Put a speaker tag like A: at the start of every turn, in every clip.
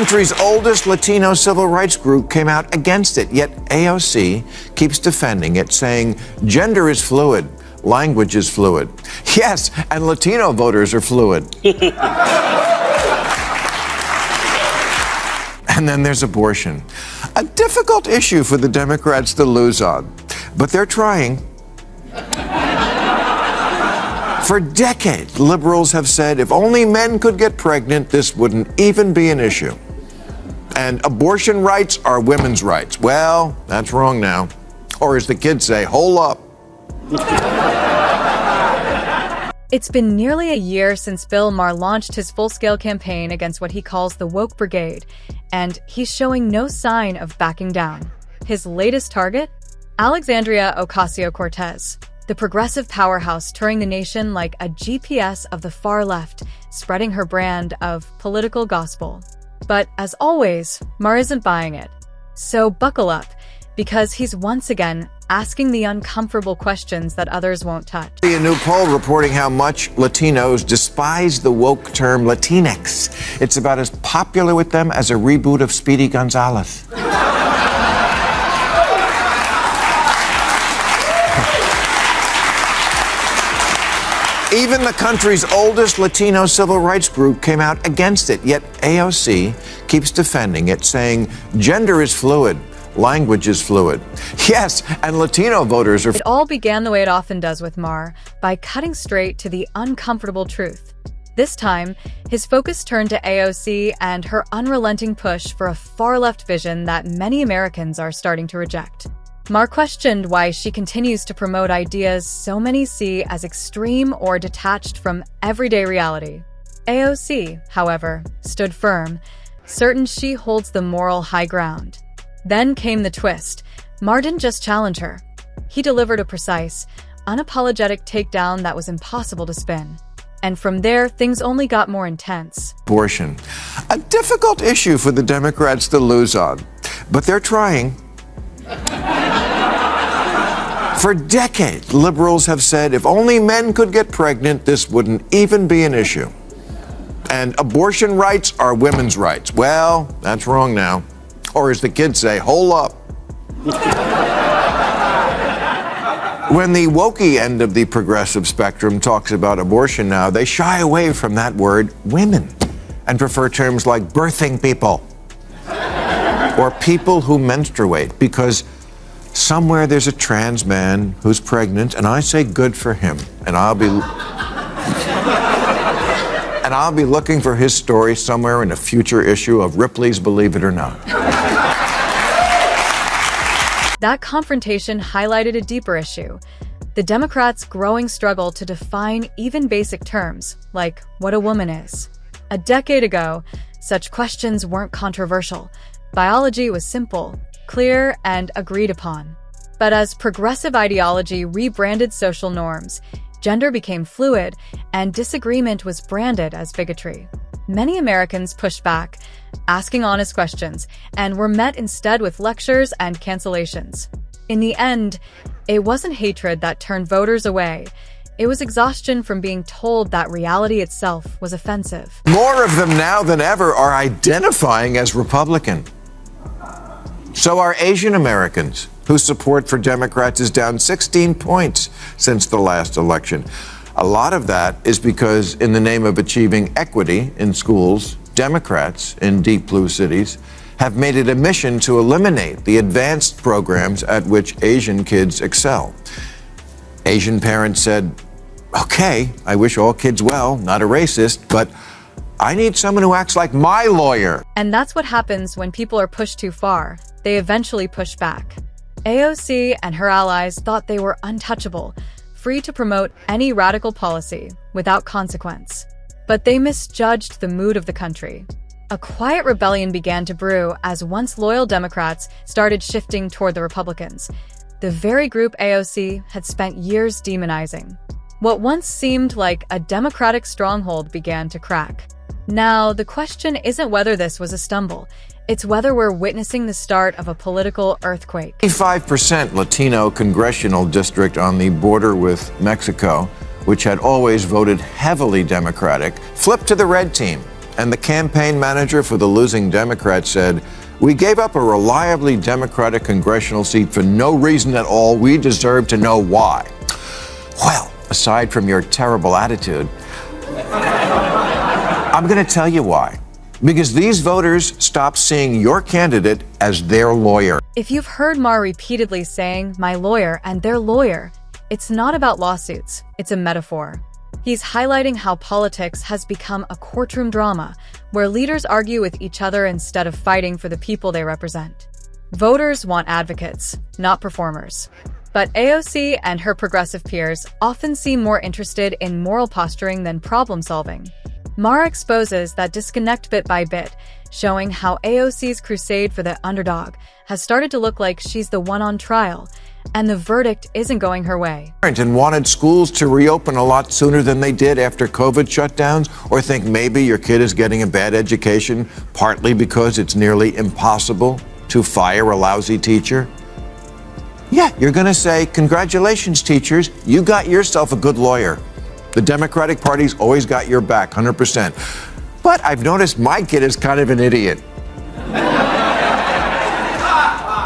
A: Country's oldest Latino civil rights group came out against it, yet AOC keeps defending it, saying gender is fluid, language is fluid. Yes, and Latino voters are fluid. And then there's abortion, a difficult issue for the Democrats to lose on, but they're trying. For decades, liberals have said if only men could get pregnant, this wouldn't even be an issue. And abortion rights are women's rights. Well, that's wrong now. Or as the kids say, hold up.
B: It's been nearly a year since Bill Maher launched his full-scale campaign against what he calls the woke brigade, and he's showing no sign of backing down. His latest target? Alexandria Ocasio-Cortez, the progressive powerhouse touring the nation like a GPS of the far left, spreading her brand of political gospel. But as always, Maher isn't buying it. So buckle up, because he's once again asking the uncomfortable questions that others won't touch.
A: A new poll reporting how much Latinos despise the woke term Latinx. It's about as popular with them as a reboot of Speedy Gonzales. Even the country's oldest Latino civil rights group came out against it, yet AOC keeps defending it, saying gender is fluid, language is fluid. Yes, and Latino voters are...
B: It all began the way it often does with Maher, by cutting straight to the uncomfortable truth. This time, his focus turned to AOC and her unrelenting push for a far-left vision that many Americans are starting to reject. Maher questioned why she continues to promote ideas so many see as extreme or detached from everyday reality. AOC, however, stood firm, certain she holds the moral high ground. Then came the twist. Maher didn't just challenge her. He delivered a precise, unapologetic takedown that was impossible to spin. And from there, things only got more intense.
A: Abortion, a difficult issue for the Democrats to lose on, but they're trying. For decades, liberals have said if only men could get pregnant, this wouldn't even be an issue. And abortion rights are women's rights. Well, that's wrong now. Or as the kids say, hold up. When the wokey end of the progressive spectrum talks about abortion now, they shy away from that word, women, and prefer terms like birthing people or people who menstruate, because somewhere there's a trans man who's pregnant, and I say good for him, and I'll be looking for his story somewhere in a future issue of Ripley's Believe It or Not.
B: That confrontation highlighted a deeper issue: the Democrats' growing struggle to define even basic terms, like what a woman is. A decade ago, such questions weren't controversial. Biology was simple, clear, and agreed upon. But as progressive ideology rebranded social norms, gender became fluid, and disagreement was branded as bigotry. Many Americans pushed back, asking honest questions, and were met instead with lectures and cancellations. In the end, it wasn't hatred that turned voters away. It was exhaustion from being told that reality itself was offensive.
A: More of them now than ever are identifying as Republican. So are Asian Americans, whose support for Democrats is down 16 points since the last election. A lot of that is because, in the name of achieving equity in schools, Democrats in deep blue cities have made it a mission to eliminate the advanced programs at which Asian kids excel. Asian parents said, okay, I wish all kids well, not a racist, but I need someone who acts like my lawyer.
B: And that's what happens when people are pushed too far. They eventually push back. AOC and her allies thought they were untouchable, free to promote any radical policy without consequence. But they misjudged the mood of the country. A quiet rebellion began to brew as once loyal Democrats started shifting toward the Republicans, the very group AOC had spent years demonizing. What once seemed like a Democratic stronghold began to crack. Now, the question isn't whether this was a stumble. It's whether we're witnessing the start of a political earthquake.
A: 85% Latino congressional district on the border with Mexico, which had always voted heavily Democratic, flipped to the red team. And the campaign manager for the losing Democrat said, "We gave up a reliably Democratic congressional seat for no reason at all. We deserve to know why." Well, aside from your terrible attitude, I'm going to tell you why. Because these voters stopped seeing your candidate as their lawyer.
B: If you've heard Maher repeatedly saying, "my lawyer" and "their lawyer," it's not about lawsuits, it's a metaphor. He's highlighting how politics has become a courtroom drama, where leaders argue with each other instead of fighting for the people they represent. Voters want advocates, not performers. But AOC and her progressive peers often seem more interested in moral posturing than problem solving. Maher exposes that disconnect bit by bit, showing how AOC's crusade for the underdog has started to look like she's the one on trial, and the verdict isn't going her way.
A: And wanted schools to reopen a lot sooner than they did after COVID shutdowns, or think maybe your kid is getting a bad education partly because it's nearly impossible to fire a lousy teacher. Yeah, you're going to say, "Congratulations, teachers, you got yourself a good lawyer." The Democratic Party's always got your back, 100%. But I've noticed my kid is kind of an idiot.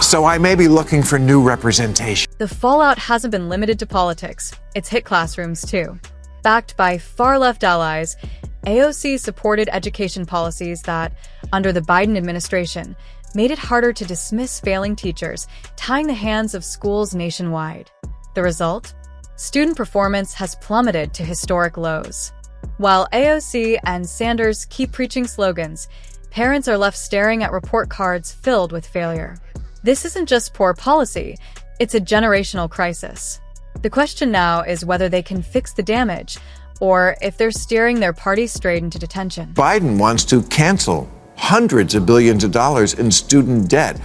A: So I may be looking for new representation.
B: The fallout hasn't been limited to politics. It's hit classrooms too. Backed by far-left allies, AOC supported education policies that, under the Biden administration, made it harder to dismiss failing teachers, tying the hands of schools nationwide. The result? Student performance has plummeted to historic lows. While AOC and Sanders keep preaching slogans, parents are left staring at report cards filled with failure. This isn't just poor policy, it's a generational crisis. The question now is whether they can fix the damage, or if they're steering their party straight into detention.
A: Biden wants to cancel hundreds of billions of dollars in student debt.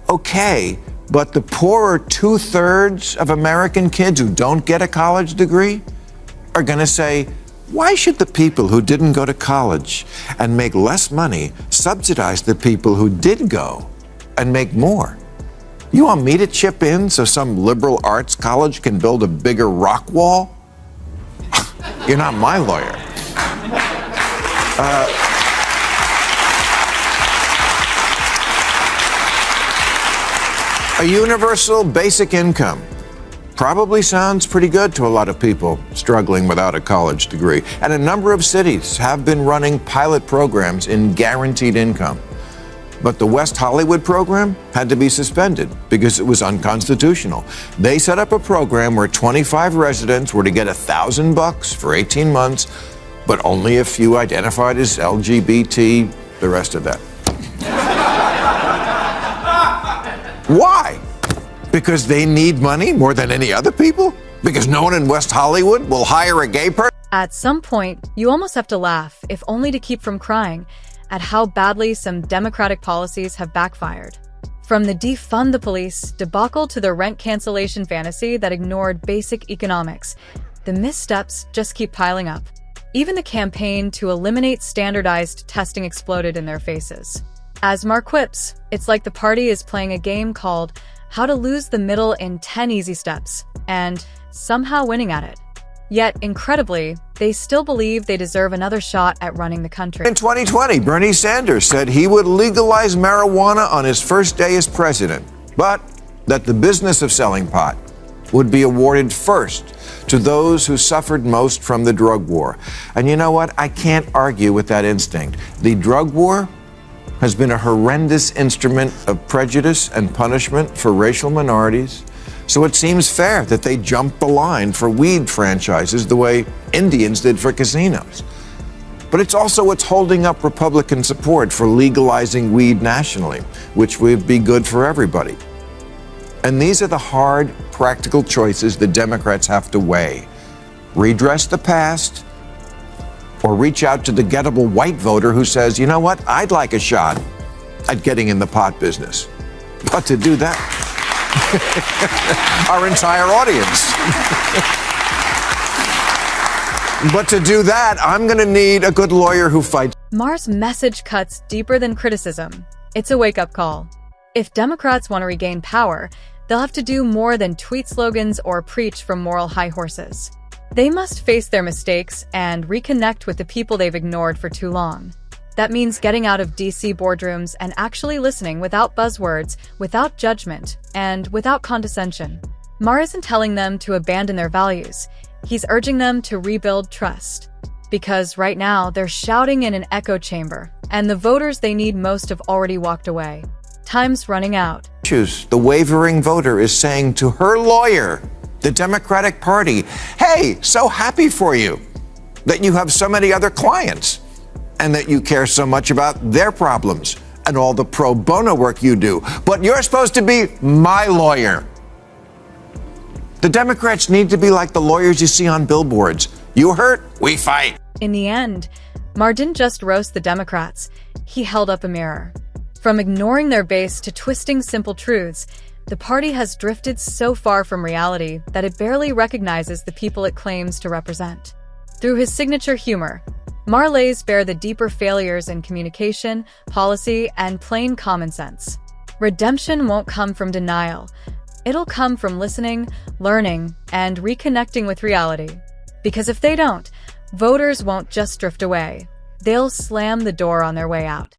A: Okay, but the poorer 2/3 of American kids who don't get a college degree are going to say, "Why should the people who didn't go to college and make less money subsidize the people who did go and make more? You want me to chip in so some liberal arts college can build a bigger rock wall? You're not my lawyer." A universal basic income probably sounds pretty good to a lot of people struggling without a college degree. And a number of cities have been running pilot programs in guaranteed income. But the West Hollywood program had to be suspended because it was unconstitutional. They set up a program where 25 residents were to get $1,000 for 18 months, but only a few identified as LGBT, the rest of that. Why? Because they need money more than any other people? Because no one in West Hollywood will hire a gay person?
B: At some point, you almost have to laugh, if only to keep from crying, at how badly some Democratic policies have backfired. From the defund the police debacle to the rent cancellation fantasy that ignored basic economics, the missteps just keep piling up. Even the campaign to eliminate standardized testing exploded in their faces. As Maher quips, it's like the party is playing a game called How to Lose the Middle in 10 Easy Steps, and somehow winning at it. Yet, incredibly, they still believe they deserve another shot at running the country.
A: In 2020, Bernie Sanders said he would legalize marijuana on his first day as president, but that the business of selling pot would be awarded first to those who suffered most from the drug war. And you know what? I can't argue with that instinct. The drug war has been a horrendous instrument of prejudice and punishment for racial minorities. So it seems fair that they jumped the line for weed franchises the way Indians did for casinos. But it's also what's holding up Republican support for legalizing weed nationally, which would be good for everybody. And these are the hard, practical choices the Democrats have to weigh. Redress the past, or reach out to the gettable white voter who says, "You know what, I'd like a shot at getting in the pot business." But to do that, our entire audience. But to do that, I'm going to need a good lawyer who fights.
B: Maher's message cuts deeper than criticism. It's a wake-up call. If Democrats want to regain power, they'll have to do more than tweet slogans or preach from moral high horses. They must face their mistakes and reconnect with the people they've ignored for too long. That means getting out of DC boardrooms and actually listening without buzzwords, without judgment, and without condescension. Maher isn't telling them to abandon their values. He's urging them to rebuild trust. Because right now, they're shouting in an echo chamber, and the voters they need most have already walked away. Time's running out.
A: The wavering voter is saying to her lawyer, the Democratic Party, hey, so happy for you that you have so many other clients and that you care so much about their problems and all the pro bono work you do. But you're supposed to be my lawyer. The Democrats need to be like the lawyers you see on billboards. You hurt, we fight.
B: In the end, Maher didn't just roast the Democrats. He held up a mirror. From ignoring their base to twisting simple truths, the party has drifted so far from reality that it barely recognizes the people it claims to represent. Through his signature humor, Maher lays bare the deeper failures in communication, policy, and plain common sense. Redemption won't come from denial. It'll come from listening, learning, and reconnecting with reality. Because if they don't, voters won't just drift away. They'll slam the door on their way out.